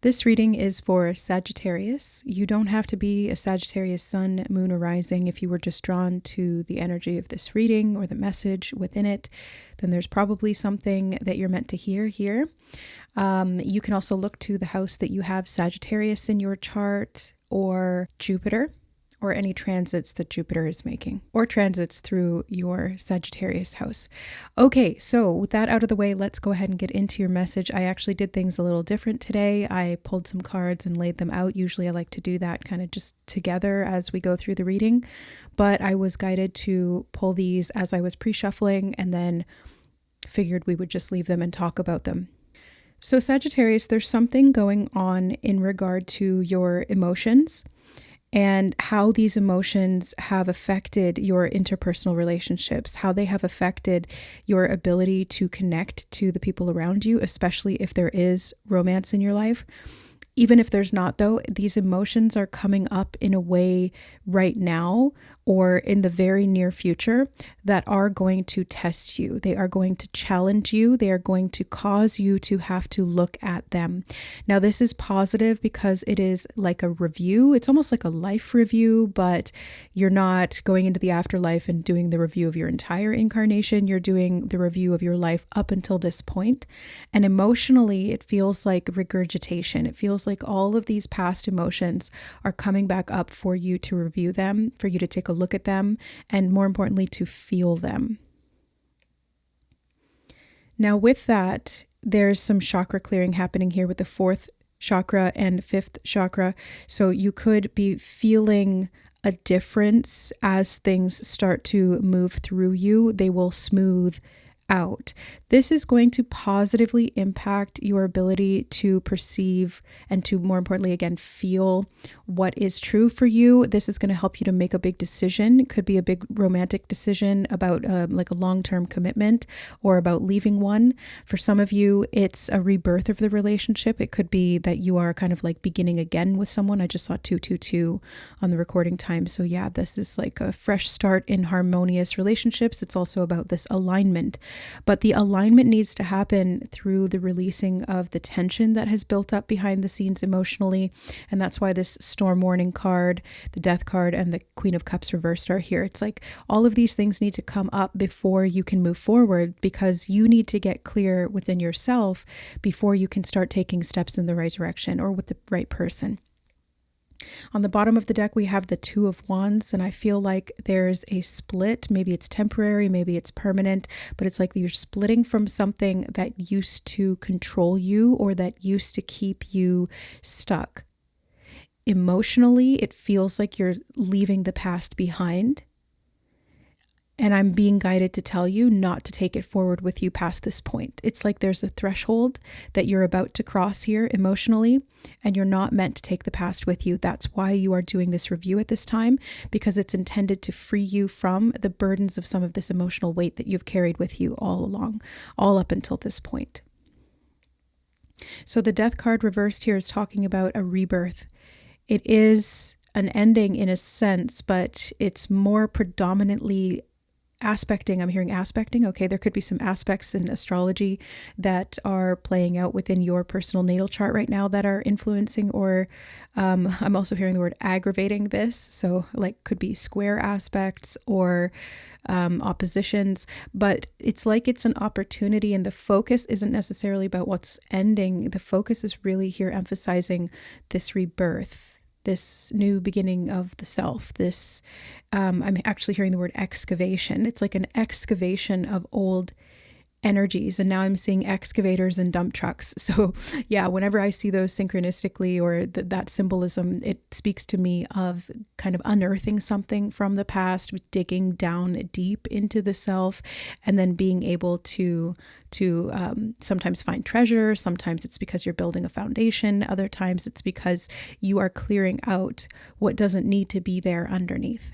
This reading is for Sagittarius. You don't have to be a Sagittarius sun, moon, or rising. If you were just drawn to the energy of this reading or the message within it, then there's probably something that you're meant to hear here. You can also look to the house that you have Sagittarius in your chart, or Jupiter, or any transits that Jupiter is making, or transits through your Sagittarius house. Okay, so with that out of the way, let's go ahead and get into your message. I actually did things a little different today. I pulled some cards and laid them out. Usually I like to do that kind of just together as we go through the reading, but I was guided to pull these as I was pre-shuffling and then figured we would just leave them and talk about them. So Sagittarius, there's something going on in regard to your emotions and how these emotions have affected your interpersonal relationships, how they have affected your ability to connect to the people around you, especially if there is romance in your life. Even if there's not, though, these emotions are coming up in a way right now or in the very near future that are going to test you. They are going to challenge you. They are going to cause you to have to look at them. Now, this is positive because it is like a review. It's almost like a life review, but you're not going into the afterlife and doing the review of your entire incarnation. You're doing the review of your life up until this point. And emotionally, it feels like regurgitation. It feels like all of these past emotions are coming back up for you to review them, for you to take a look at them, and more importantly, to feel them. Now, with that, there's some chakra clearing happening here with the 4th chakra and 5th chakra. So you could be feeling a difference as things start to move through you. They will smooth out. This is going to positively impact your ability to perceive and to, more importantly, again, feel what is true for you. This is going to help you to make a big decision. It could be a big romantic decision about like a long-term commitment or about leaving one. For some of you, it's a rebirth of the relationship. It could be that you are kind of like beginning again with someone. I just saw 222 on the recording time. So yeah, this is like a fresh start in harmonious relationships. It's also about this alignment. But the alignment needs to happen through the releasing of the tension that has built up behind the scenes emotionally. And that's why this storm warning card, the death card, and the Queen of Cups reversed are here. It's like all of these things need to come up before you can move forward, because you need to get clear within yourself before you can start taking steps in the right direction or with the right person. On the bottom of the deck, we have the 2 of Wands, and I feel like there's a split. Maybe it's temporary, maybe it's permanent, but it's like you're splitting from something that used to control you or that used to keep you stuck. Emotionally, it feels like you're leaving the past behind. And I'm being guided to tell you not to take it forward with you past this point. It's like there's a threshold that you're about to cross here emotionally, and you're not meant to take the past with you. That's why you are doing this review at this time, because it's intended to free you from the burdens of some of this emotional weight that you've carried with you all along, all up until this point. So the death card reversed here is talking about a rebirth. It is an ending in a sense, but it's more predominantly aspecting. I'm hearing aspecting. Okay, there could be some aspects in astrology that are playing out within your personal natal chart right now that are influencing, or I'm also hearing the word aggravating this. So like could be square aspects or oppositions, but it's like it's an opportunity, and the focus isn't necessarily about what's ending. The focus is really here emphasizing this rebirth, this new beginning of the self, this, I'm actually hearing the word excavation. It's like an excavation of old energies. And now I'm seeing excavators and dump trucks. So yeah, whenever I see those synchronistically or that symbolism, it speaks to me of kind of unearthing something from the past, digging down deep into the self, and then being able to sometimes find treasure. Sometimes it's because you're building a foundation. Other times it's because you are clearing out what doesn't need to be there underneath.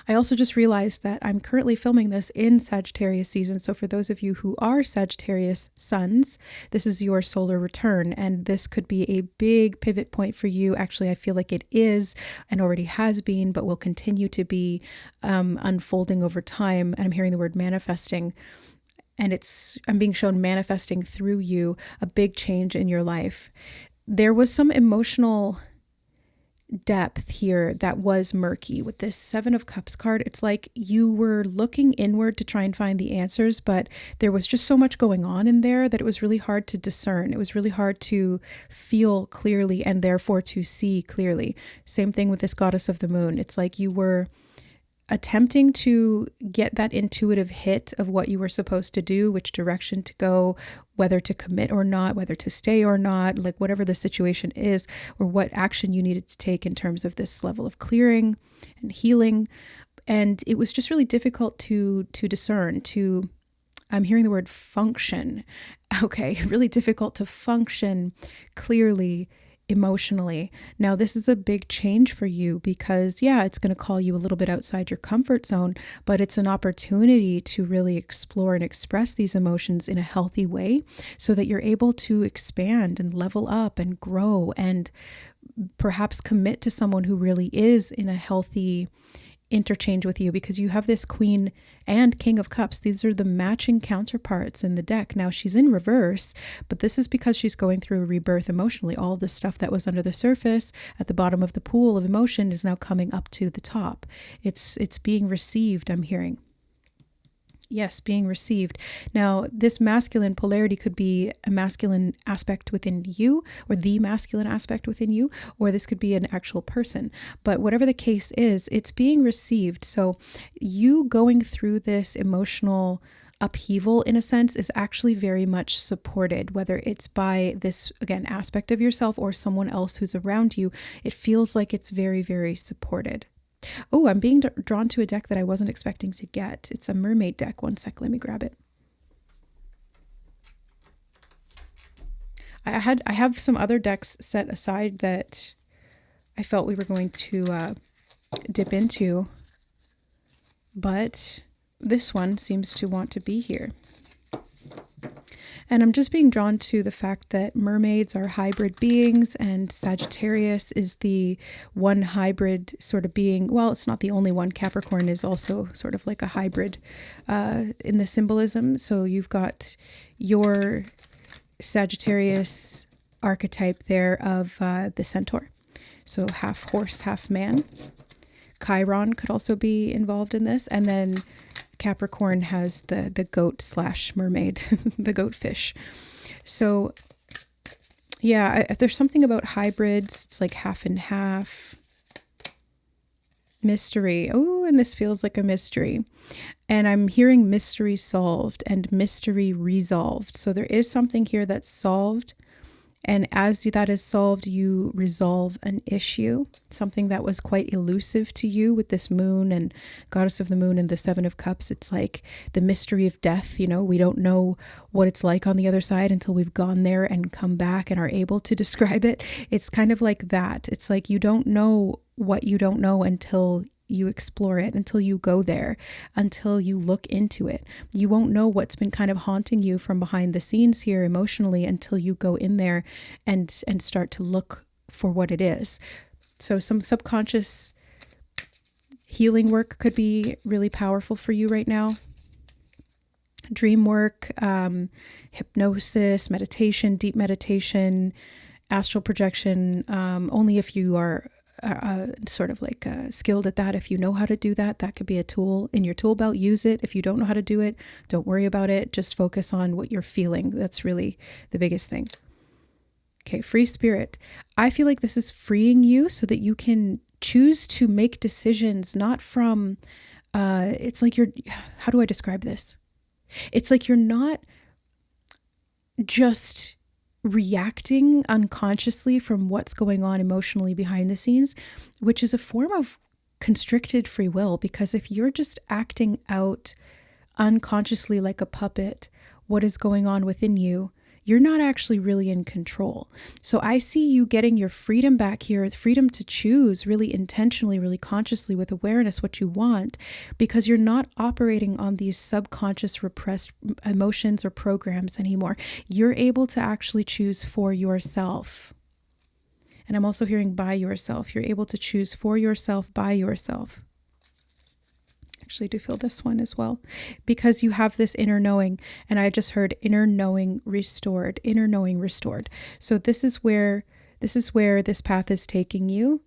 I also just realized that I'm currently filming this in Sagittarius season. So for those of you who are Sagittarius suns, this is your solar return, and this could be a big pivot point for you. Actually, I feel like it is and already has been, but will continue to be unfolding over time. And I'm hearing the word manifesting. and I'm being shown manifesting through you a big change in your life. There was some emotional depth here that was murky with this Seven of Cups card. It's like you were looking inward to try and find the answers, but there was just so much going on in there that it was really hard to discern. It was really hard to feel clearly and therefore to see clearly. Same thing with this Goddess of the Moon. It's like you were attempting to get that intuitive hit of what you were supposed to do, which direction to go, whether to commit or not, whether to stay or not, like whatever the situation is, or what action you needed to take in terms of this level of clearing and healing. And it was just really difficult to discern, I'm hearing the word function. Okay, really difficult to function clearly emotionally. Now, this is a big change for you because, yeah, it's going to call you a little bit outside your comfort zone, but it's an opportunity to really explore and express these emotions in a healthy way so that you're able to expand and level up and grow and perhaps commit to someone who really is in a healthy interchange with you, because you have this Queen and King of Cups. These are the matching counterparts in the deck. Now she's in reverse, but this is because she's going through a rebirth emotionally. All the stuff that was under the surface at the bottom of the pool of emotion is now coming up to the top. It's being received, I'm hearing. Yes, being received. Now, this masculine polarity could be a masculine aspect within you, or the masculine aspect within you, or this could be an actual person. But whatever the case is, it's being received. So you going through this emotional upheaval, in a sense, is actually very much supported, whether it's by this, again, aspect of yourself or someone else who's around you. It feels like it's very, very supported. Oh, I'm being drawn to a deck that I wasn't expecting to get. It's a mermaid deck. One sec, let me grab it. I have some other decks set aside that I felt we were going to dip into, but this one seems to want to be here. And I'm just being drawn to the fact that mermaids are hybrid beings, and Sagittarius is the one hybrid sort of being. Well, it's not the only one. Capricorn is also sort of like a hybrid in the symbolism. So you've got your Sagittarius archetype there of the centaur. So half horse, half man. Chiron could also be involved in this. And then Capricorn has the goat / mermaid, the goat fish. So yeah, there's something about hybrids. It's like half and half. Mystery. Oh, and this feels like a mystery. And I'm hearing mystery solved and mystery resolved. So there is something here that's solved. And as that is solved, you resolve an issue, something that was quite elusive to you with this moon and Goddess of the Moon and the Seven of Cups. It's like the mystery of death. You know, we don't know what it's like on the other side until we've gone there and come back and are able to describe it. It's kind of like that. It's like you don't know what you don't know until you explore it, until you go there, until you look into it. You won't know what's been kind of haunting you from behind the scenes here emotionally until you go in there and start to look for what it is. So some subconscious healing work could be really powerful for you right now. Dream work, hypnosis, meditation, deep meditation, astral projection, only if you are sort of like skilled at that. If you know how to do that, that could be a tool in your tool belt. Use it. If you don't know how to do it, don't worry about it. Just focus on what you're feeling. That's really the biggest thing. Okay, free spirit. I feel like this is freeing you so that you can choose to make decisions, not from, it's like how do I describe this? It's like you're not just reacting unconsciously from what's going on emotionally behind the scenes, which is a form of constricted free will, because if you're just acting out unconsciously like a puppet, what is going on within you, you're not actually really in control. So I see you getting your freedom back here, freedom to choose really intentionally, really consciously with awareness what you want, because you're not operating on these subconscious repressed emotions or programs anymore. You're able to actually choose for yourself. And I'm also hearing by yourself. You're able to choose for yourself, by yourself. Actually, do feel this one as well, because you have this inner knowing, and I just heard inner knowing restored, inner knowing restored. So this is where this path is taking you.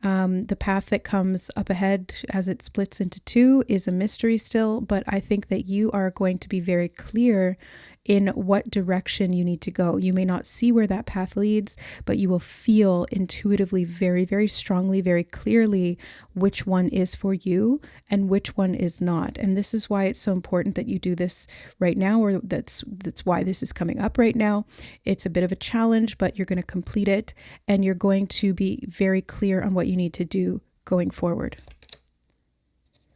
The path that comes up ahead as it splits into two is a mystery still, but I think that you are going to be very clear in what direction you need to go. You may not see where that path leads, but you will feel intuitively very, very strongly, very clearly which one is for you and which one is not. And this is why it's so important that you do this right now, or that's why this is coming up right now. It's a bit of a challenge, but you're going to complete it, and you're going to be very clear on what you need to do going forward.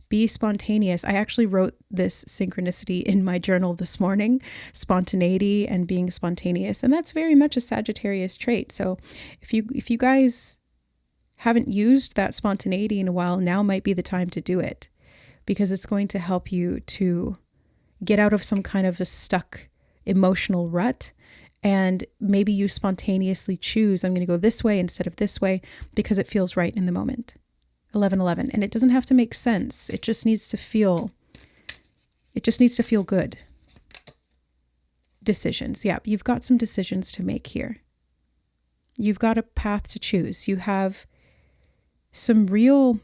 Be spontaneous. I actually wrote this synchronicity in my journal this morning, spontaneity and being spontaneous. And that's very much a Sagittarius trait. So if you guys haven't used that spontaneity in a while, now might be the time to do it, because it's going to help you to get out of some kind of a stuck emotional rut. And maybe you spontaneously choose, I'm going to go this way instead of this way, because it feels right in the moment. 11:11, and it doesn't have to make sense. It just needs to feel good. Decisions. Yeah, you've got some decisions to make here. You've got a path to choose. You have some real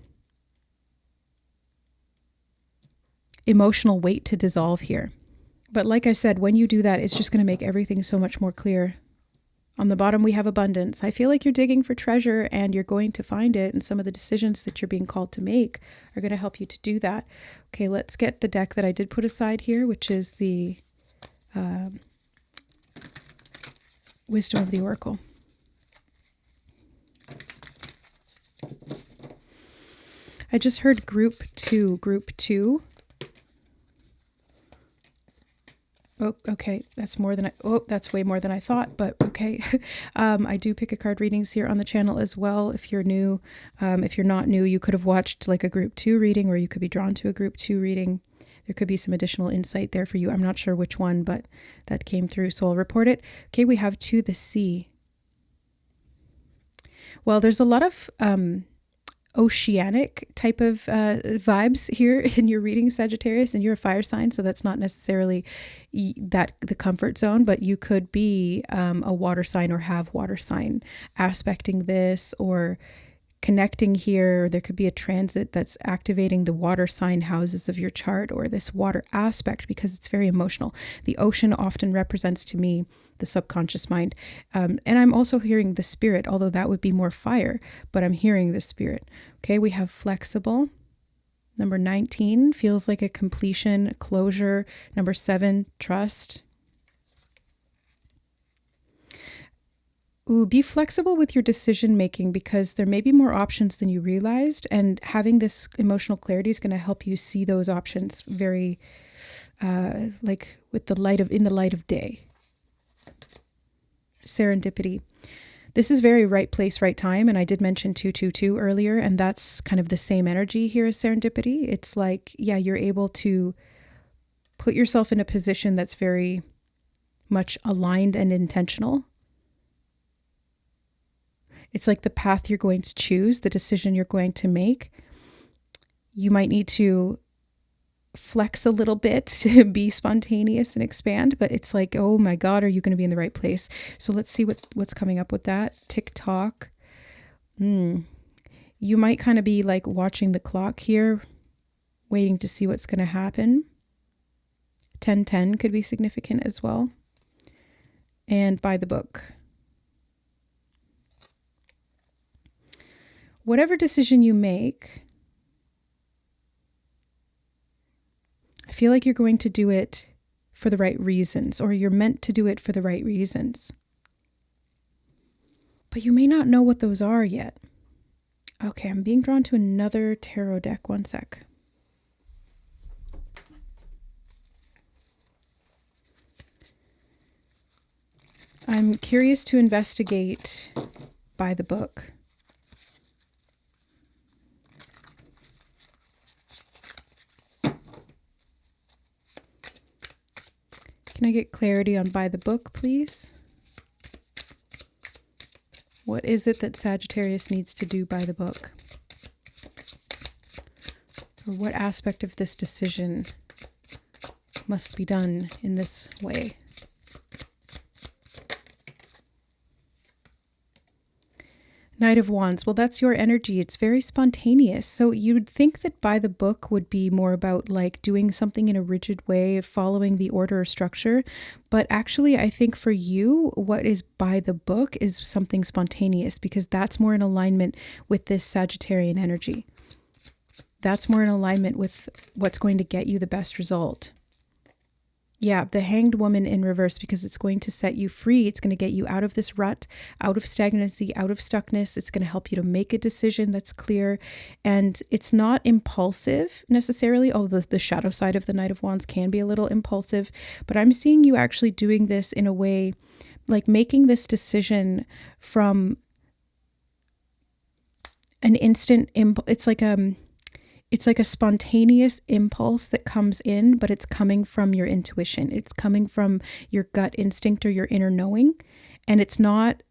emotional weight to dissolve here. But like I said, when you do that, it's just going to make everything so much more clear. On the bottom, we have abundance. I feel like you're digging for treasure, and you're going to find it. And some of the decisions that you're being called to make are going to help you to do that. Okay, let's get the deck that I did put aside here, which is the Wisdom of the Oracle. I just heard group two. Oh, okay. That's way more than I thought, but okay. I do pick a card readings here on the channel as well. If you're new, if you're not new, you could have watched like a group 2 reading, or you could be drawn to a group 2 reading. There could be some additional insight there for you. I'm not sure which one, but that came through, so I'll report it. Okay, we have to the sea. Well, there's a lot of oceanic type of vibes here in your reading, Sagittarius, and you're a fire sign, so that's not necessarily the comfort zone, but you could be a water sign or have water sign aspecting this or connecting here. There could be a transit that's activating the water sign houses of your chart, or this water aspect, because it's very emotional. The ocean often represents to me the subconscious mind. And I'm also hearing the spirit, although that would be more fire, but I'm hearing the spirit. Okay, we have flexible. Number 19 feels like a completion, closure. Number 7, trust. Ooh, be flexible with your decision making, because there may be more options than you realized, and having this emotional clarity is going to help you see those options very like with the light of day. Serendipity. This is very right place, right time. And I did mention 222 earlier, and that's kind of the same energy here as serendipity. It's like, yeah, you're able to put yourself in a position that's very much aligned and intentional. It's like the path you're going to choose, the decision you're going to make. You might need to flex a little bit to be spontaneous and expand, but it's like, oh my God, are you going to be in the right place? So let's see what's coming up with that. TikTok. You might kind of be like watching the clock here, waiting to see what's going to happen. 1010 could be significant as well. And by the book. Whatever decision you make, I feel like you're going to do it for the right reasons, or you're meant to do it for the right reasons. But you may not know what those are yet. Okay, I'm being drawn to another tarot deck. One sec. I'm curious to investigate by the book. Can I get clarity on by the book, please? What is it that Sagittarius needs to do by the book? Or what aspect of this decision must be done in this way? Knight of Wands. Well, that's your energy. It's very spontaneous. So you'd think that by the book would be more about like doing something in a rigid way, following the order or structure. But actually, I think for you, what is by the book is something spontaneous, because that's more in alignment with this Sagittarian energy. That's more in alignment with what's going to get you the best result. Yeah, the Hanged Woman in reverse, because it's going to set you free. It's going to get you out of this rut, out of stagnancy, out of stuckness. It's going to help you to make a decision that's clear. And it's not impulsive necessarily, although the shadow side of the Knight of Wands can be a little impulsive. But I'm seeing you actually doing this in a way, like making this decision from an instant it's like a spontaneous impulse that comes in, but it's coming from your intuition. It's coming from your gut instinct or your inner knowing. And it's not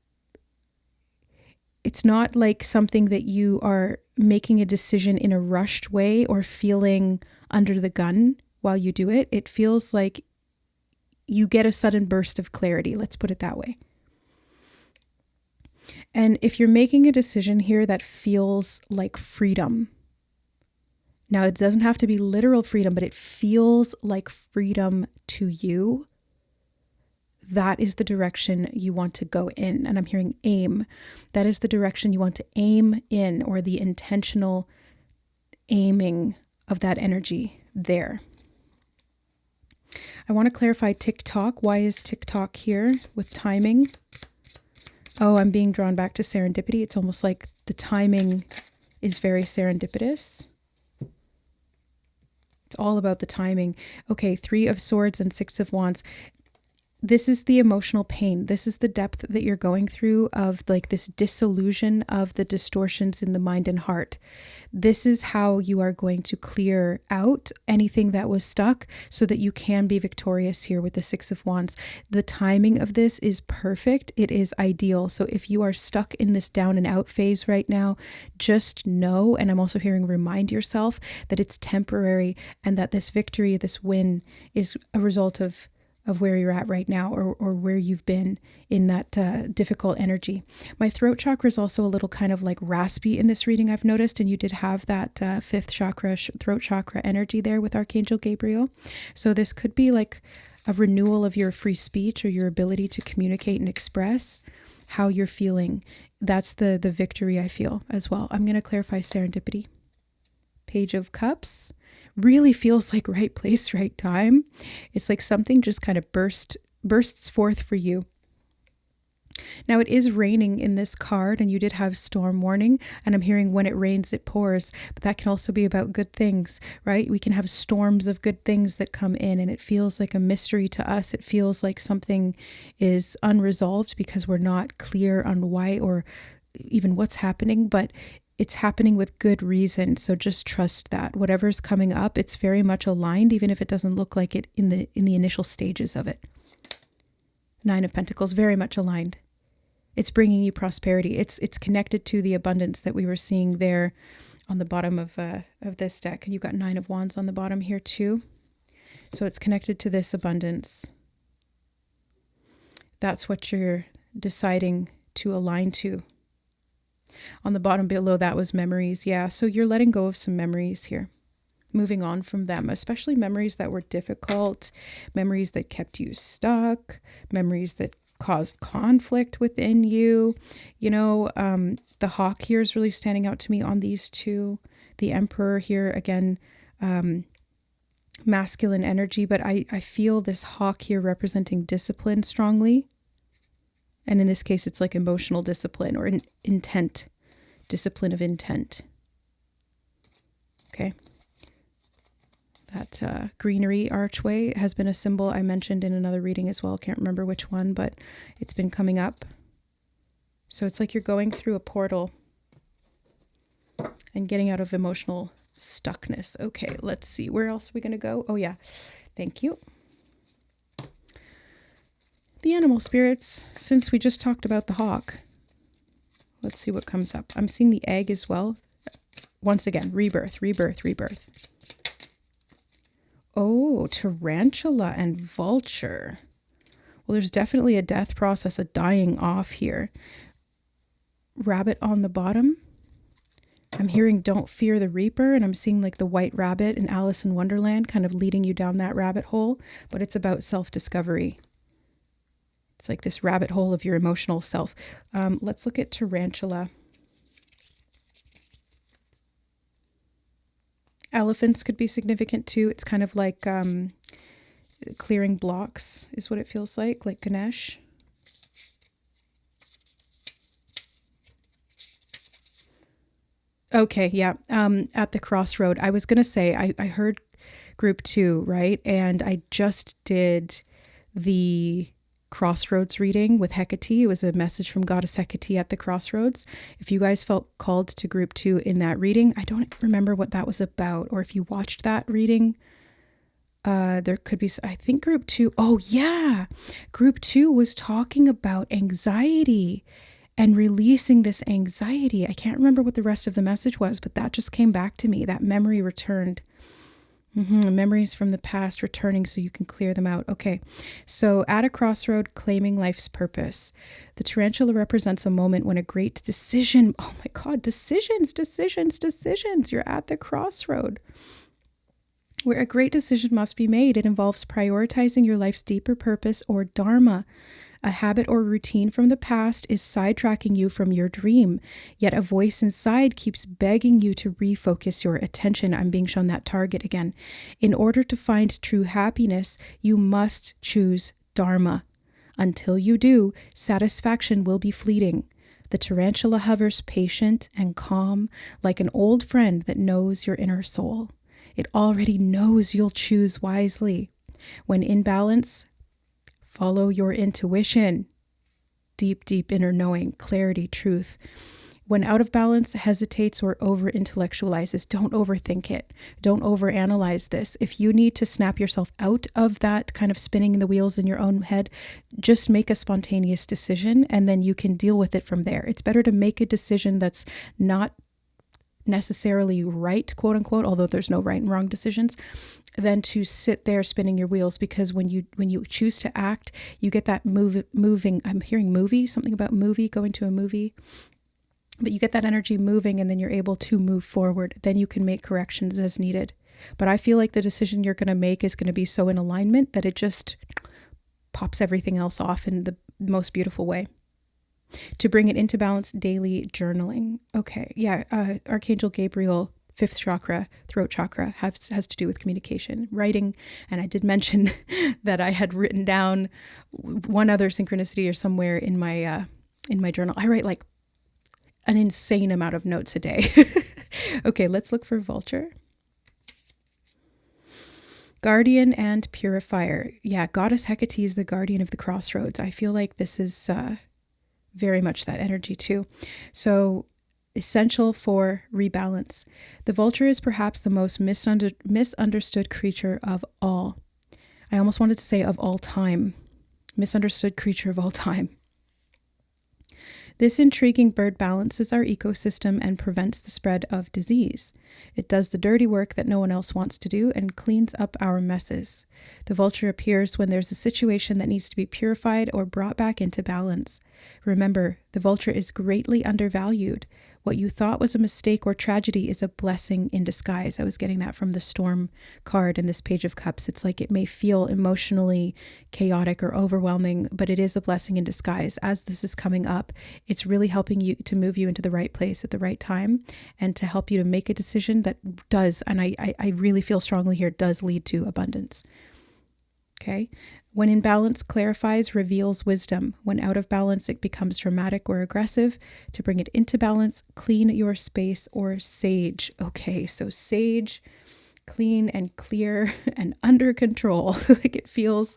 like something that you are making a decision in a rushed way or feeling under the gun while you do it. It feels like you get a sudden burst of clarity. Let's put it that way. And if you're making a decision here that feels like freedom, now, it doesn't have to be literal freedom, but it feels like freedom to you. That is the direction you want to go in. And I'm hearing aim. That is the direction you want to aim in, or the intentional aiming of that energy there. I want to clarify TikTok. Why is TikTok here with timing? Oh, I'm being drawn back to serendipity. It's almost like the timing is very serendipitous. It's all about the timing. Okay, 3 of Swords and 6 of Wands. This is the emotional pain. This is the depth that you're going through of like this dissolution of the distortions in the mind and heart. This is how you are going to clear out anything that was stuck so that you can be victorious here with the 6 of Wands. The timing of this is perfect. It is ideal. So if you are stuck in this down and out phase right now, just know, and I'm also hearing remind yourself that it's temporary, and that this victory, this win is a result of where you're at right now, or where you've been in that difficult energy. My throat chakra is also a little kind of like raspy in this reading, I've noticed, and you did have that 5th chakra, throat chakra energy there with Archangel Gabriel. So this could be like a renewal of your free speech or your ability to communicate and express how you're feeling. That's the victory I feel as well. I'm going to clarify serendipity. Page of Cups. Really feels like right place, right time. It's like something just kind of bursts forth for you. Now, it is raining in this card, and you did have storm warning, and I'm hearing when it rains, it pours, but that can also be about good things, right? We can have storms of good things that come in, and it feels like a mystery to us. It feels like something is unresolved because we're not clear on why or even what's happening, but it's happening with good reason. So just trust that whatever's coming up, it's very much aligned, even if it doesn't look like it in the initial stages of it. 9 of Pentacles, very much aligned. It's bringing you prosperity. It's connected to the abundance that we were seeing there on the bottom of this deck. And you've got 9 of Wands on the bottom here too. So it's connected to this abundance. That's what you're deciding to align to. On the bottom below that was memories. Yeah, so you're letting go of some memories here. Moving on from them, especially memories that were difficult, memories that kept you stuck, memories that caused conflict within you. You know, the hawk here is really standing out to me on these two. The Emperor here, again, masculine energy, but I feel this hawk here representing discipline strongly. And in this case, it's like emotional discipline or intent, discipline of intent. Okay. That greenery archway has been a symbol I mentioned in another reading as well. Can't remember which one, but it's been coming up. So it's like you're going through a portal and getting out of emotional stuckness. Okay, let's see. Where else are we going to go? Oh, yeah. Thank you. The animal spirits, since we just talked about the hawk, let's see what comes up. I'm seeing the egg as well. Once again, rebirth, rebirth, rebirth. Oh, tarantula and vulture. Well, there's definitely a death process, a dying off here. Rabbit on the bottom. I'm hearing don't fear the reaper, and I'm seeing like the white rabbit in Alice in Wonderland kind of leading you down that rabbit hole, but it's about self-discovery. It's like this rabbit hole of your emotional self. Let's look at tarantula. Elephants could be significant too. It's kind of like clearing blocks is what it feels like Ganesh. Okay, yeah. At the crossroad, I was going to say, I heard group 2, right? And I just did the Crossroads reading with HECATE. It was a message from Goddess HECATE at the Crossroads. If you guys felt called to group 2 in that reading, I don't remember what that was about, or if you watched that reading, there could be, I think group 2, oh yeah, group 2 was talking about anxiety and releasing this anxiety. I can't remember what the rest of the message was, but that just came back to me. That memory returned. Memories from the past returning so you can clear them out. Okay, so at a crossroad, claiming life's purpose. The tarantula represents a moment when a great decision, oh my God, decisions. You're at the crossroad where a great decision must be made. It involves prioritizing your life's deeper purpose or dharma. A habit or routine from the past is sidetracking you from your dream, yet a voice inside keeps begging you to refocus your attention. I'm being shown that target again. In order to find true happiness, you must choose dharma. Until you do, satisfaction will be fleeting. The tarantula hovers patient and calm, like an old friend that knows your inner soul. It already knows you'll choose wisely. When in balance, follow your intuition, deep inner knowing, clarity, truth. When out of balance, hesitates or over-intellectualizes, don't overthink it. Don't overanalyze this. If you need to snap yourself out of that kind of spinning the wheels in your own head, just make a spontaneous decision and then you can deal with it from there. It's better to make a decision that's not necessarily right, quote unquote, although there's no right and wrong decisions, than to sit there spinning your wheels, because when you choose to act, you get that moving. I'm hearing movie, something about movie, going to a movie, but you get that energy moving and then you're able to move forward. Then you can make corrections as needed. But I feel like the decision you're going to make is going to be so in alignment that it just pops everything else off in the most beautiful way. To bring it into balance, daily journaling. Okay, yeah, Archangel Gabriel, 5th chakra, throat chakra, has to do with communication, writing. And I did mention that I had written down one other synchronicity or somewhere in my journal. I write like an insane amount of notes a day. Okay, let's look for vulture. Guardian and purifier. Yeah, Goddess HECATE is the guardian of the crossroads. I feel like this is very much that energy too. So essential for rebalance. The vulture is perhaps the most misunderstood creature of all. I almost wanted to say of all time. Misunderstood creature of all time. This intriguing bird balances our ecosystem and prevents the spread of disease. It does the dirty work that no one else wants to do and cleans up our messes. The vulture appears when there's a situation that needs to be purified or brought back into balance. Remember, the vulture is greatly undervalued. What you thought was a mistake or tragedy is a blessing in disguise. I was getting that from the Storm card in this Page of Cups. It's like it may feel emotionally chaotic or overwhelming, but it is a blessing in disguise. As this is coming up, it's really helping you to move you into the right place at the right time and to help you to make a decision that does, and I really feel strongly here, does lead to abundance. Okay? When in balance, clarifies, reveals wisdom. When out of balance, it becomes dramatic or aggressive. To bring it into balance, clean your space or sage. Okay, so sage, clean and clear and under control. Like it feels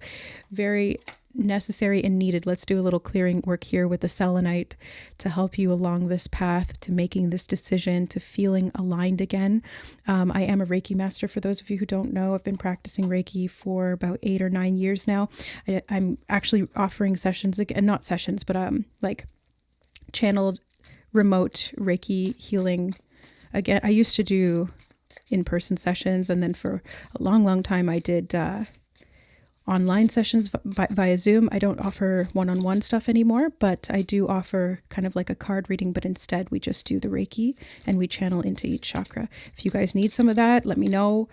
very necessary and needed. Let's do a little clearing work here with the selenite to help you along this path to making this decision, to feeling aligned again. I am a Reiki master. For those of you who don't know, I've been practicing Reiki for about 8 or 9 years now. I'm actually offering sessions again, not sessions, but like channeled remote Reiki healing again, I used to do in-person sessions, and then for a long time I did online sessions via Zoom. I don't offer one-on-one stuff anymore, but I do offer kind of like a card reading, but instead we just do the Reiki and we channel into each chakra. If you guys need some of that, let me know.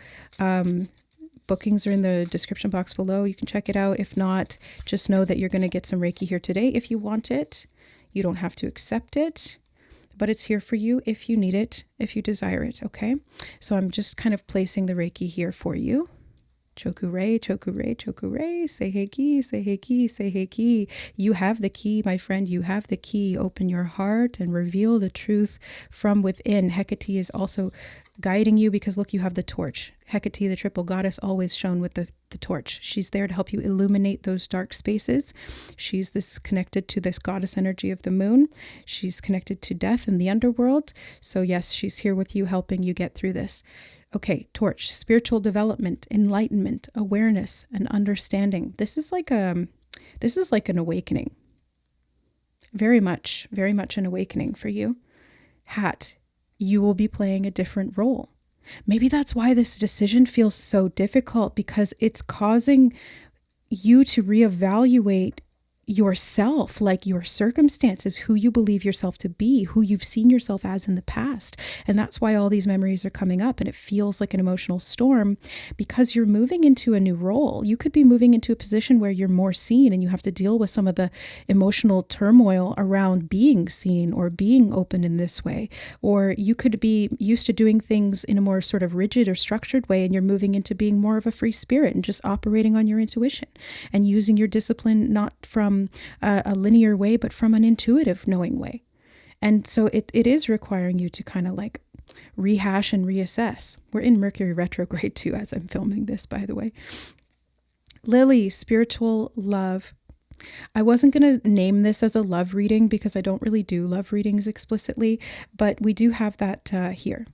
Bookings are in the description box below. You can check it out. If not, just know that you're going to get some Reiki here today if you want it. You don't have to accept it, but it's here for you if you need it, if you desire it, okay? So I'm just kind of placing the Reiki here for you. Choku-rei, choku-rei, choku-rei, sei-heiki, sei-heiki, sei-heiki. You have the key, my friend, you have the key. Open your heart and reveal the truth from within. HECATE is also guiding you because look, you have the torch. HECATE, the triple goddess, always shown with the torch. She's there to help you illuminate those dark spaces. She's connected to this goddess energy of the moon. She's connected to death and the underworld. So yes, she's here with you, helping you get through this. Okay, torch, spiritual development, enlightenment, awareness, and understanding. This is like an awakening. Very much an awakening for you. Hat, you will be playing a different role. Maybe that's why this decision feels so difficult, because it's causing you to reevaluate yourself, like your circumstances, who you believe yourself to be, who you've seen yourself as in the past. And that's why all these memories are coming up, and it feels like an emotional storm because you're moving into a new role. You could be moving into a position where you're more seen and you have to deal with some of the emotional turmoil around being seen or being open in this way. Or you could be used to doing things in a more sort of rigid or structured way, and you're moving into being more of a free spirit and just operating on your intuition and using your discipline not from a linear way, but from an intuitive knowing way. And so it is requiring you to kind of like rehash and reassess. We're in Mercury retrograde too, as I'm filming this, by the way. Lily, spiritual love. I wasn't going to name this as a love reading because I don't really do love readings explicitly, but we do have that here.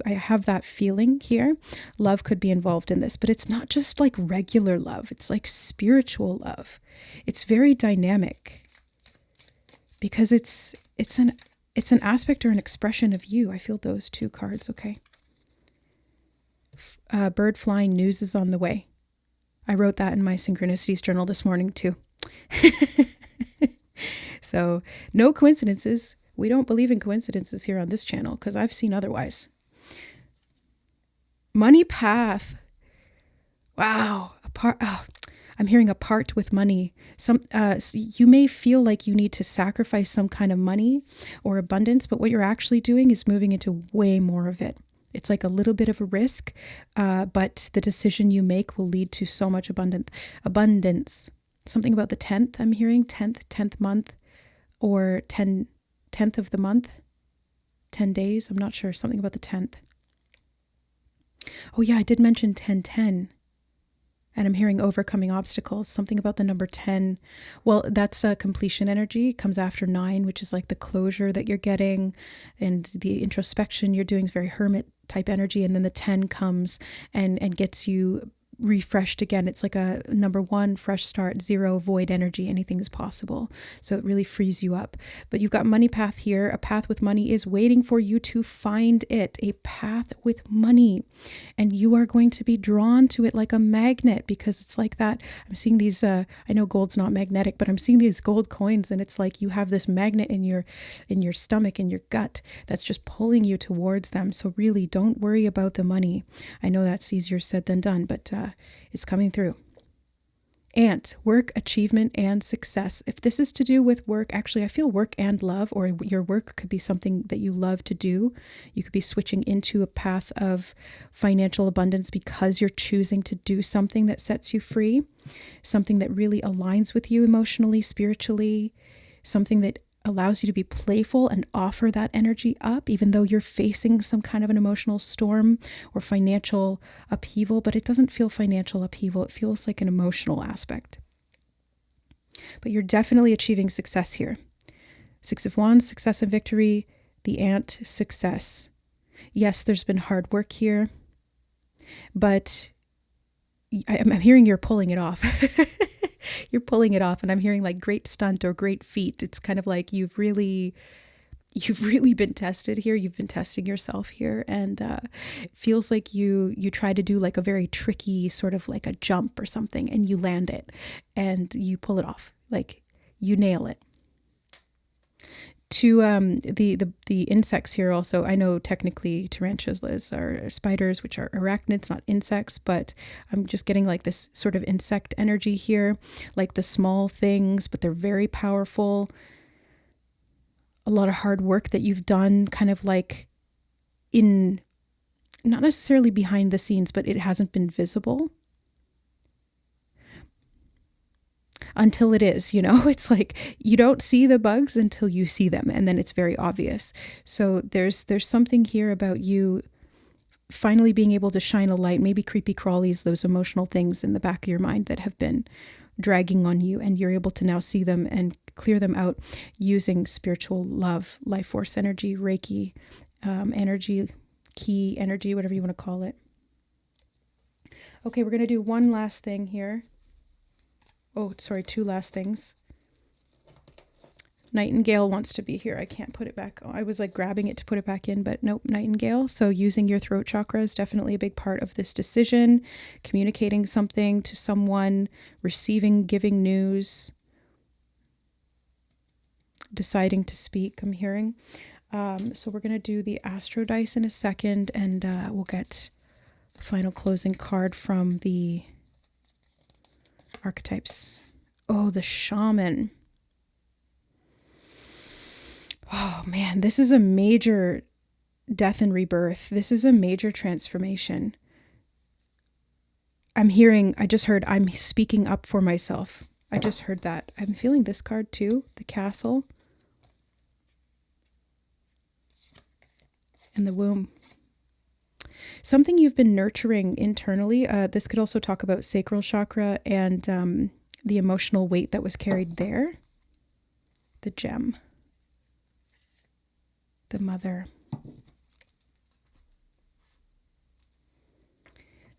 I have that feeling here. Love could be involved in this, but it's not just like regular love. It's like spiritual love. It's very dynamic because it's an aspect or an expression of you. I feel those two cards, okay? Bird flying, news is on the way. I wrote that in my synchronicities journal this morning too. So no coincidences. We don't believe in coincidences here on this channel because I've seen otherwise. Money path. Wow. I'm hearing a part with money. You may feel like you need to sacrifice some kind of money or abundance, but what you're actually doing is moving into way more of it. It's like a little bit of a risk, but the decision you make will lead to so much abundance. Something about the 10th, I'm hearing 10th month, or 10th of the month, 10 days. I'm not sure. Something about the 10th. Oh yeah, I did mention 1010. And I'm hearing overcoming obstacles, something about the number 10. Well, that's a completion energy. It comes after 9, which is like the closure that you're getting and the introspection you're doing is very hermit type energy. And then the 10 comes and gets you refreshed again. It's like a number 1, fresh start, 0, void energy. Anything is possible. So it really frees you up. But you've got money path here. A path with money is waiting for you to find it. A path with money. And you are going to be drawn to it like a magnet because it's like that. I'm seeing these, I know gold's not magnetic, but I'm seeing these gold coins and it's like you have this magnet in your stomach, in your gut that's just pulling you towards them. So really don't worry about the money. I know that's easier said than done, but it's coming through. Ant, work, achievement, and success. If this is to do with work, actually, I feel work and love, or your work could be something that you love to do. You could be switching into a path of financial abundance because you're choosing to do something that sets you free, something that really aligns with you emotionally, spiritually, something that allows you to be playful and offer that energy up, even though you're facing some kind of an emotional storm or financial upheaval, but it doesn't feel financial upheaval. It feels like an emotional aspect. But you're definitely achieving success here. 6 of Wands, success and victory. The Ant, success. Yes, there's been hard work here, but I'm hearing you're pulling it off. You're pulling it off, and I'm hearing like great stunt or great feat. It's kind of like you've you've really been tested here. You've been testing yourself here, and it feels like you try to do like a very tricky sort of like a jump or something, and you land it and you pull it off, like you nail it. To the insects here also, I know technically tarantulas are spiders, which are arachnids, not insects, but I'm just getting like this sort of insect energy here, like the small things, but they're very powerful. A lot of hard work that you've done, kind of like in, not necessarily behind the scenes, but it hasn't been visible until it is, it's like you don't see the bugs until you see them, and then it's very obvious. So there's something here about you finally being able to shine a light, maybe creepy crawlies, those emotional things in the back of your mind that have been dragging on you, and you're able to now see them and clear them out using spiritual love, life force energy, Reiki, energy, key energy, whatever you want to call it. Okay, we're going to do one last thing here. Oh, sorry, two last things. Nightingale wants to be here. I can't put it back. I was like grabbing it to put it back in, but nope, Nightingale. So using your throat chakra is definitely a big part of this decision. Communicating something to someone, receiving, giving news, deciding to speak, I'm hearing. So we're going to do the Astro Dice in a second, and we'll get the final closing card from the archetypes. Oh, the Shaman. Oh man, this is a major death and rebirth. This is a major transformation. I just heard, I'm speaking up for myself. I just heard that. I'm feeling this card too, the Castle. And the Womb. Something you've been nurturing internally. This could also talk about sacral chakra and the emotional weight that was carried there. The Gem. The Mother.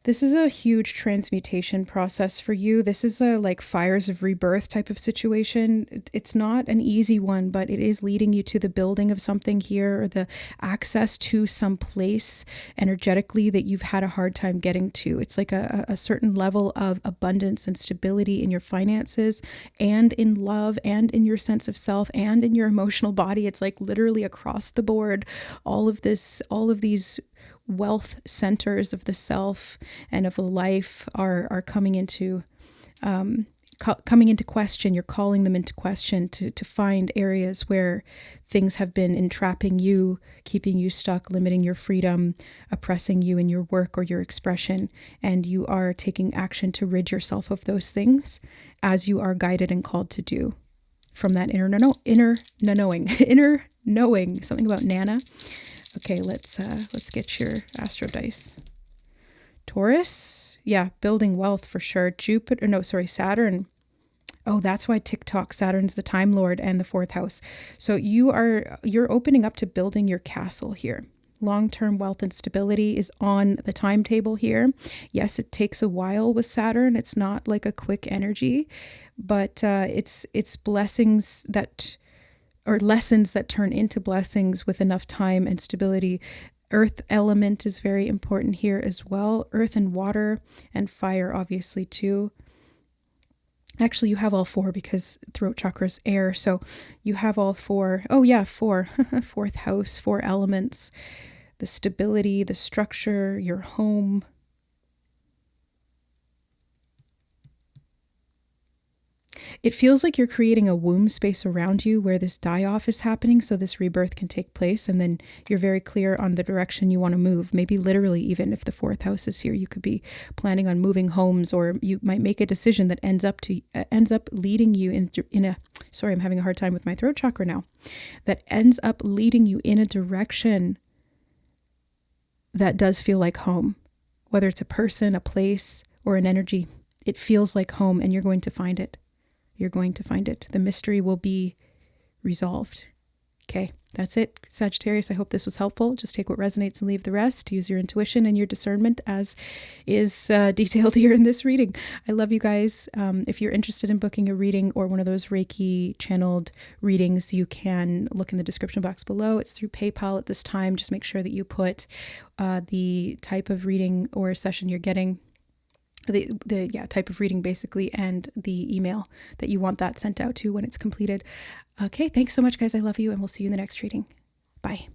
This is a huge transmutation process for you. This is a like fires of rebirth type of situation. It's not an easy one, but it is leading you to the building of something here, or the access to some place energetically that you've had a hard time getting to. It's like a certain level of abundance and stability in your finances and in love and in your sense of self and in your emotional body. It's like literally across the board, all of these wealth centers of the self and of the life are coming into question. You're calling them into question to find areas where things have been entrapping you, keeping you stuck, limiting your freedom, oppressing you in your work or your expression. And you are taking action to rid yourself of those things as you are guided and called to do from that inner knowing, something about Nana. Okay, let's get your Astro Dice. Taurus, yeah, building wealth for sure. Saturn. Oh, that's why TikTok. Saturn's the Time Lord and the 4th house. So you're opening up to building your castle here. Long-term wealth and stability is on the timetable here. Yes, it takes a while with Saturn. It's not like a quick energy, but it's blessings or lessons that turn into blessings with enough time and stability. Earth element is very important here as well. Earth and water and fire, obviously, too. Actually, you have all four because throat chakra is air. So you have all four. Oh yeah, four. 4th house, 4 elements. The stability, the structure, your home. It feels like you're creating a womb space around you where this die-off is happening so this rebirth can take place, and then you're very clear on the direction you want to move. Maybe literally, even if the 4th house is here, you could be planning on moving homes, or you might make a decision that ends up leading you in a sorry, I'm having a hard time with my throat chakra now. That ends up leading you in a direction that does feel like home, whether it's a person, a place, or an energy. It feels like home, and you're going to find it. You're going to find it. The mystery will be resolved. Okay, that's it, Sagittarius. I hope this was helpful. Just take what resonates and leave the rest. Use your intuition and your discernment as is detailed here in this reading. I love you guys. If you're interested in booking a reading or one of those Reiki channeled readings, you can look in the description box below. It's through PayPal at this time. Just make sure that you put the type of reading or session you're getting, the type of reading basically, and the email that you want that sent out to when it's completed. Okay, thanks so much, guys. I love you, and we'll see you in the next reading. Bye.